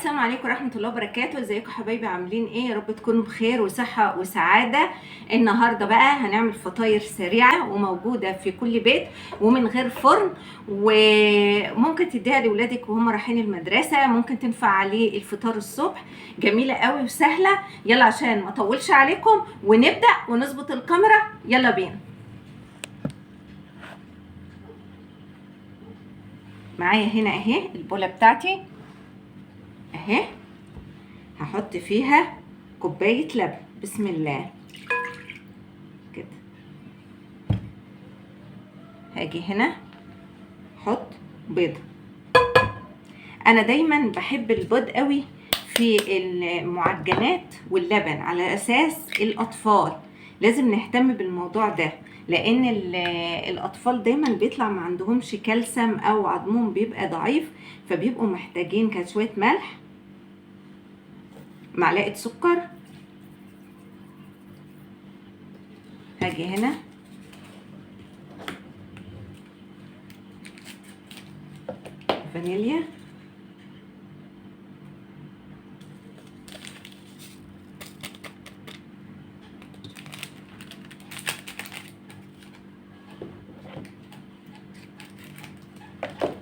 السلام عليكم ورحمة الله وبركاته. ازيكم حبايبي؟ عاملين ايه؟ يا رب تكونوا بخير وصحة وسعادة. النهاردة بقى هنعمل فطاير سريعة وموجودة في كل بيت ومن غير فرن، وممكن تديها لولادك وهم رايحين المدرسة، ممكن تنفع عليه الفطار الصبح. جميلة قوي وسهلة. يلا عشان ما اطولش عليكم ونبدأ ونظبط الكاميرا، يلا بينا. معايا هنا اهي البولة بتاعتي اهي، هحط فيها كوباية لبن. بسم الله كده. هاجي هنا احط بيضة. انا دايما بحب البيض قوي في المعجنات واللبن، على اساس الاطفال لازم نهتم بالموضوع ده، لان الاطفال دايما بيطلع ما عندهمش كالسيوم او عظمهم بيبقى ضعيف، فبيبقوا محتاجين كده شوية ملح، معلقة سكر. هاجي هنا فانيليا،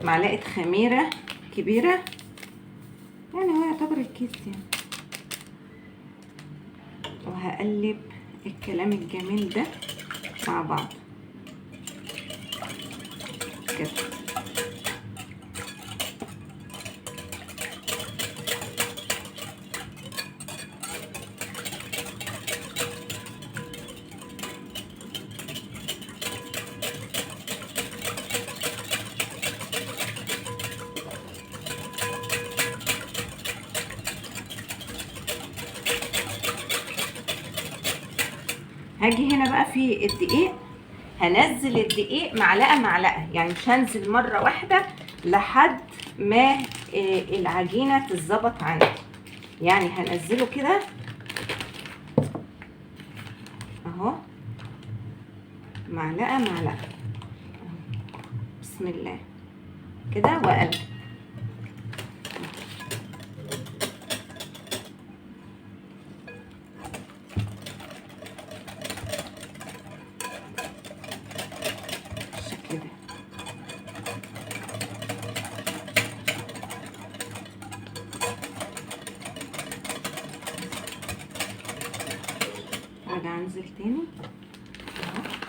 معلقة خميرة كبيرة، يعني هو يعتبر الكيس يعني. وهقلب الكلام الجميل ده مع بعض كده. هاجي هنا بقى في الدقيق، هنزل الدقيق معلقة معلقة، يعني مش هنزل مرة واحدة لحد ما العجينة تتظبط عندي، يعني هنزله كده اهو، معلقة معلقة. بسم الله كده واقلب. بالشكل ده. ارجع انزل تاني اهو كده.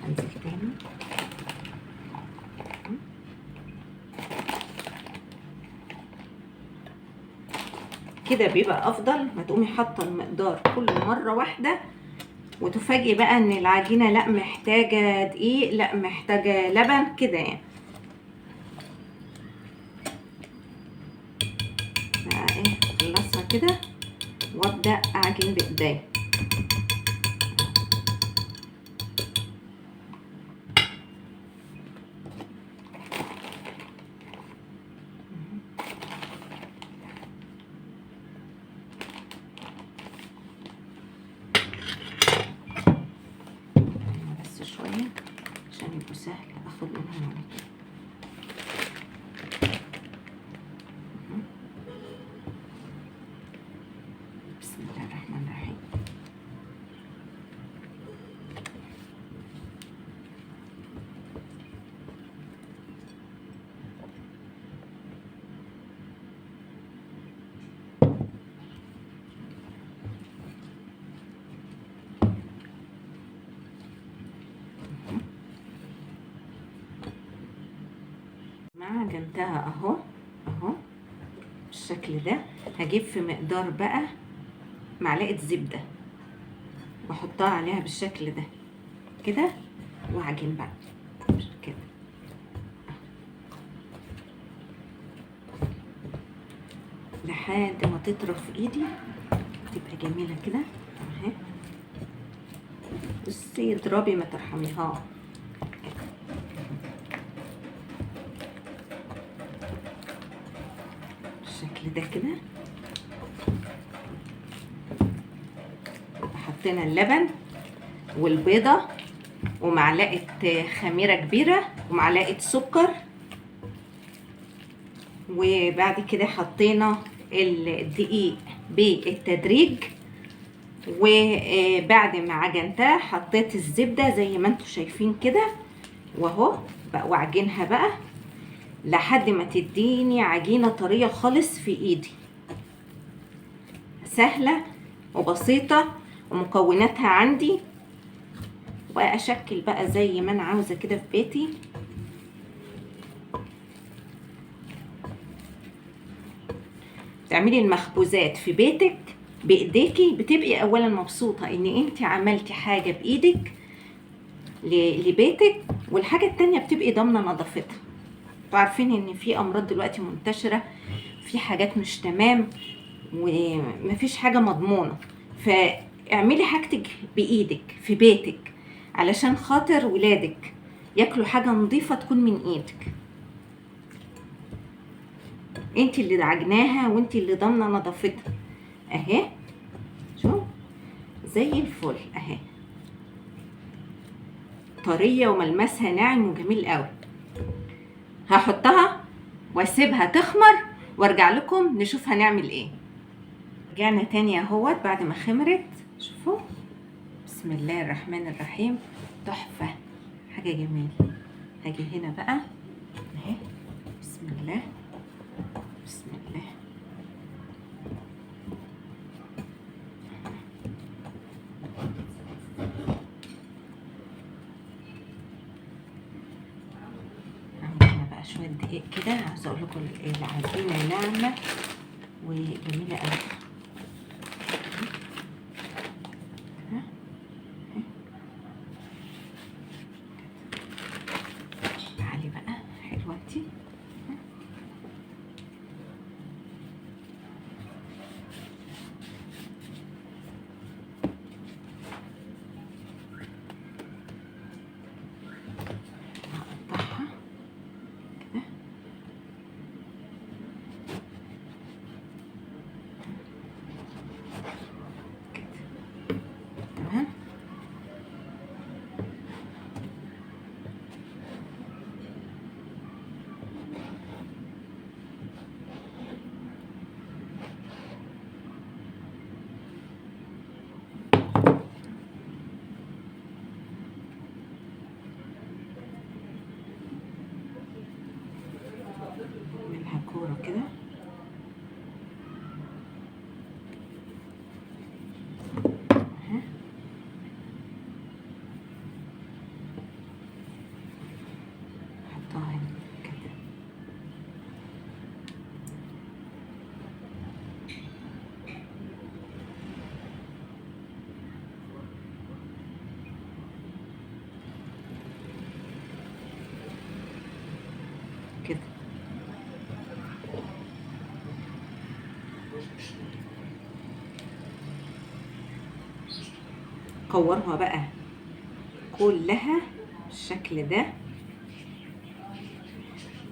هنزل تاني كده، بيبقى افضل ما تقومي حاطه المقدار كل مره واحده وتفاجئي بقى ان العجينه لا محتاجه دقيق، لا محتاجه لبن كده يعني. بقى ايه، اخلصها كده وابدا اعجن بايديا. بس شويه عشان يبقوا سهل اخد منهم على طول. بسم الله الرحمن الرحيم. عجنتها اهو اهو بالشكل ده. هجيب في مقدار بقى معلقه زبده واحطها عليها بالشكل ده كده، واعجن بقى كده. لحد ما تطرى في ايدي، تبقى جميله كده اهي. بصي اضربي ما ترحميها. بالشكل ده كده. حطينا اللبن والبيضه ومعلقه خميره كبيره ومعلقه سكر، وبعد كده حطينا الدقيق بالتدريج، وبعد ما عجنتها حطيت الزبده زي ما انتم شايفين كده، واهو بقى واعجنها بقى لحد ما تديني عجينه طريه خالص في ايدي. سهله وبسيطه ومكوناتها عندي، واشكل بقى زي ما انا عاوزه كده في بيتي. تعملي المخبوزات في بيتك بايديكي، بتبقي اولا مبسوطه ان انت عملتي حاجه بايدك لبيتك، والحاجه التانية بتبقي ضامنه نظافتها. انتوا عارفين ان في امراض دلوقتي منتشره، في حاجات مش تمام ومفيش حاجه مضمونه، فاعملي حاجتك بايدك في بيتك علشان خاطر ولادك ياكلوا حاجه نظيفه تكون من ايدك. انت اللي عجناها وانت اللي ضامنه نظافتها اهي. شوف زي الفل اهي، طريه وملمسها ناعم وجميل قوي. هحطها واسيبها تخمر وارجع لكم نشوف هنعمل ايه. رجعنا تاني اهوت بعد ما خمرت. شوفوا بسم الله الرحمن الرحيم، تحفه، حاجه جميله. هاجي هنا بقى اهي، بسم الله بسم الله. عندنا بقى شويه دقيق كده، عاوزه اقول لكم العجينه ناعمه وجميله قوي. تعالي بقى حلوه دي. منها كورة كده حطها هنا كده. كده كورها بقى كلها بالشكل ده،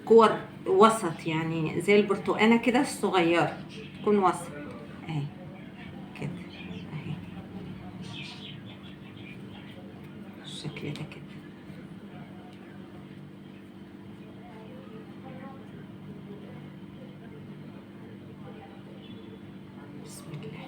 كور وسط يعني زي البرتقانه كده الصغيره، تكون وسط اهي كده اهي بالشكل ده كده. بسم الله.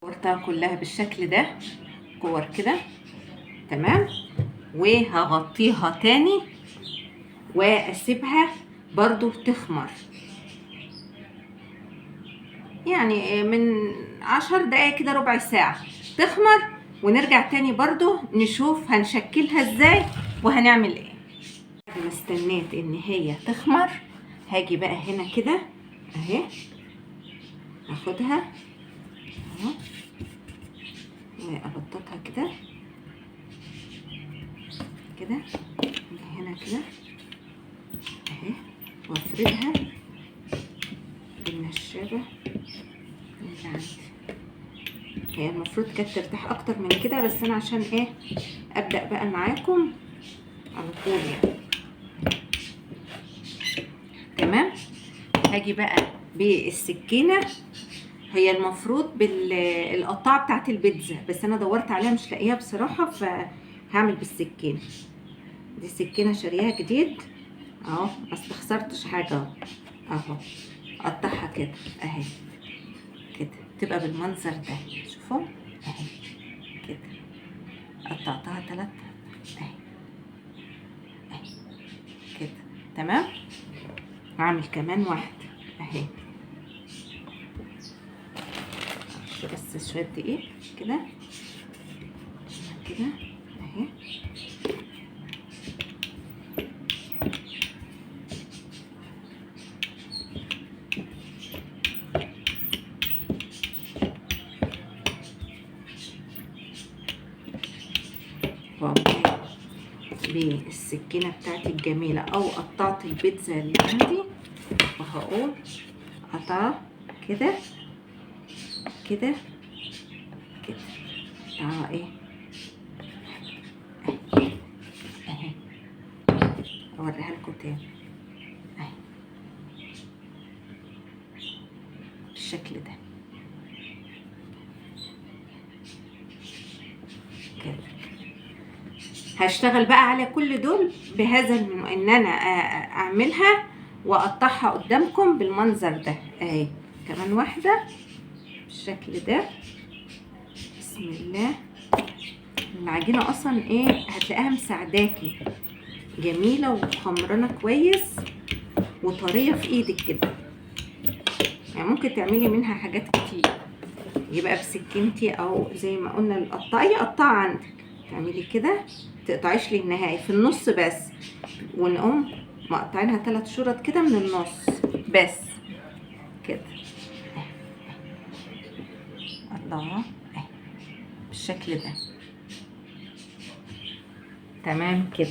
كورتها كلها بالشكل ده، كور كده تمام، وهغطيها تاني واسيبها برضو تخمر، يعني من 10 دقايق كده ربع ساعة تخمر، ونرجع تاني برضو نشوف هنشكلها ازاي وهنعمل ايه. بعد ما استنيت ان هي تخمر هاجي بقى هنا كده اهي، هاخدها اهو وابططها كده كده من هنا كده اهي، وافردها بالنشابه اللي عندي. هي المفروض كانت ترتاح اكتر من كده، بس انا عشان ايه ابدا بقى معاكم على طول يعني. تمام. هاجي بقى بالسكينه، هي المفروض بالقطاعه بتاعت البيتزا، بس انا دورت عليها مش لاقيها بصراحه، فهعمل بالسكينه دي. سكينه شاريها جديد اهو، ما استخسرتش حاجه اهو. اقطعها كده اهي كده، تبقى بالمنظر ده. شوفوا اهي كده، قطعتها 3 اهي اهي كده. تمام. هعمل كمان واحده اهي، بس شويه دقيق كده كده اهي. بالسكينه بتاعتي الجميله، او قطعت البيتزا اللي عندي، وهقول قطعه كده كده كده. قطعه ايه اهي، اوريها لكم تاني اهي بالشكل ده كده. هشتغل بقى على كل دول بهذا ان انا اعملها واقطعها قدامكم بالمنظر ده اهي. كمان واحده بالشكل ده. بسم الله. العجينه اصلا ايه هتلاقيها مساعداكي، جميله وخمرانه كويس وطريه في ايدك كده، يعني ممكن تعملي منها حاجات كتير. يبقى بسكينتي او زي ما قلنا القطاعيه، قطعه عندك تعملي كده، تقطعيش للنهايه في النص بس، ونقوم مقطعينها 3 شرط كده من النص بس كده. الله اهي بالشكل ده. تمام كده.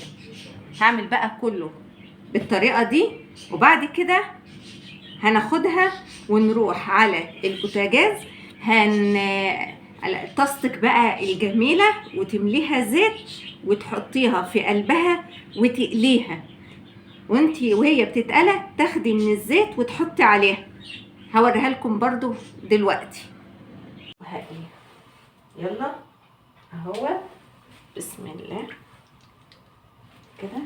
هعمل بقى كله بالطريقه دي، وبعد كده هناخدها ونروح على البوتاجاز. طاستك بقى الجميله وتمليها زيت وتحطيها في قلبها وتقليها، وهي بتتقلى تاخدي من الزيت وتحطي عليها. هوريها لكم برضو دلوقتي. وهقليها يلا اهو. بسم الله كده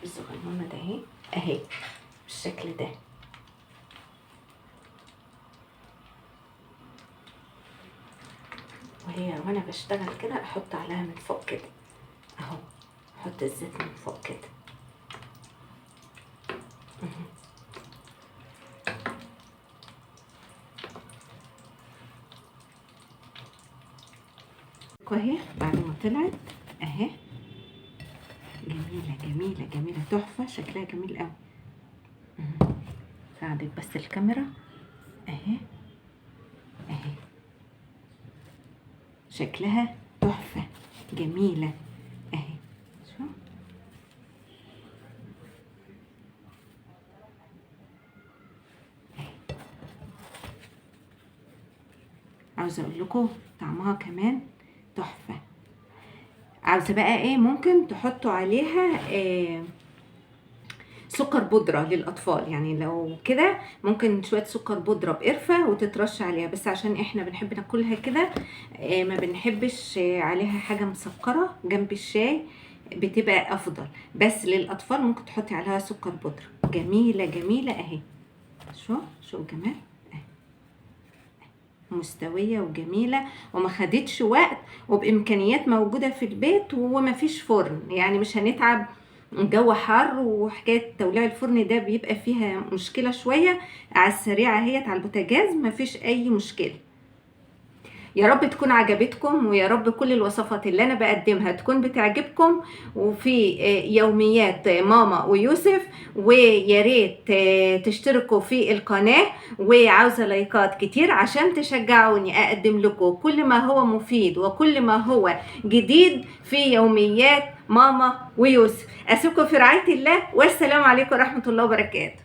الصغنونه ده اهي بالشكل ده. وانا بشتغل كده احط عليها من فوق كده اهو، احط الزيت من فوق كده. اهي بعد ما طلعت اهي، جميله جميله جميله تحفه، شكلها جميل قوي. ساعدك بس الكاميرا اهي اهي، شكلها تحفه جميله اهي. شو عاوزه اقول لكم طعمها كمان تحفه. عاوزه بقى ايه، ممكن تحطوا عليها سكر بودره للاطفال، يعني لو كده ممكن شويه سكر بودره بقرفه وتترش عليها، بس عشان احنا بنحب ناكلها كده ما بنحبش عليها حاجه مسكره جنب الشاي، بتبقى افضل. بس للاطفال ممكن تحطي عليها سكر بودره. جميله جميله اهي. شو الجمال اهي، مستويه وجميله وما خدتش وقت، وبامكانيات موجوده في البيت، وما فيش فرن، يعني مش هنتعب. الجو حر وحكايه توليع الفرن ده بيبقى فيها مشكله شويه. على السريعه اهيت على البوتاجاز ما فيش اي مشكله. يا رب تكون عجبتكم، ويا رب كل الوصفات اللي انا بقدمها تكون بتعجبكم. وفي يوميات ماما ويوسف، ويا ريت تشتركوا في القناة، وعاوزة لايكات كتير عشان تشجعوني اقدم لكم كل ما هو مفيد وكل ما هو جديد في يوميات ماما ويوسف. اسيبكم في رعاية الله، والسلام عليكم ورحمة الله وبركاته.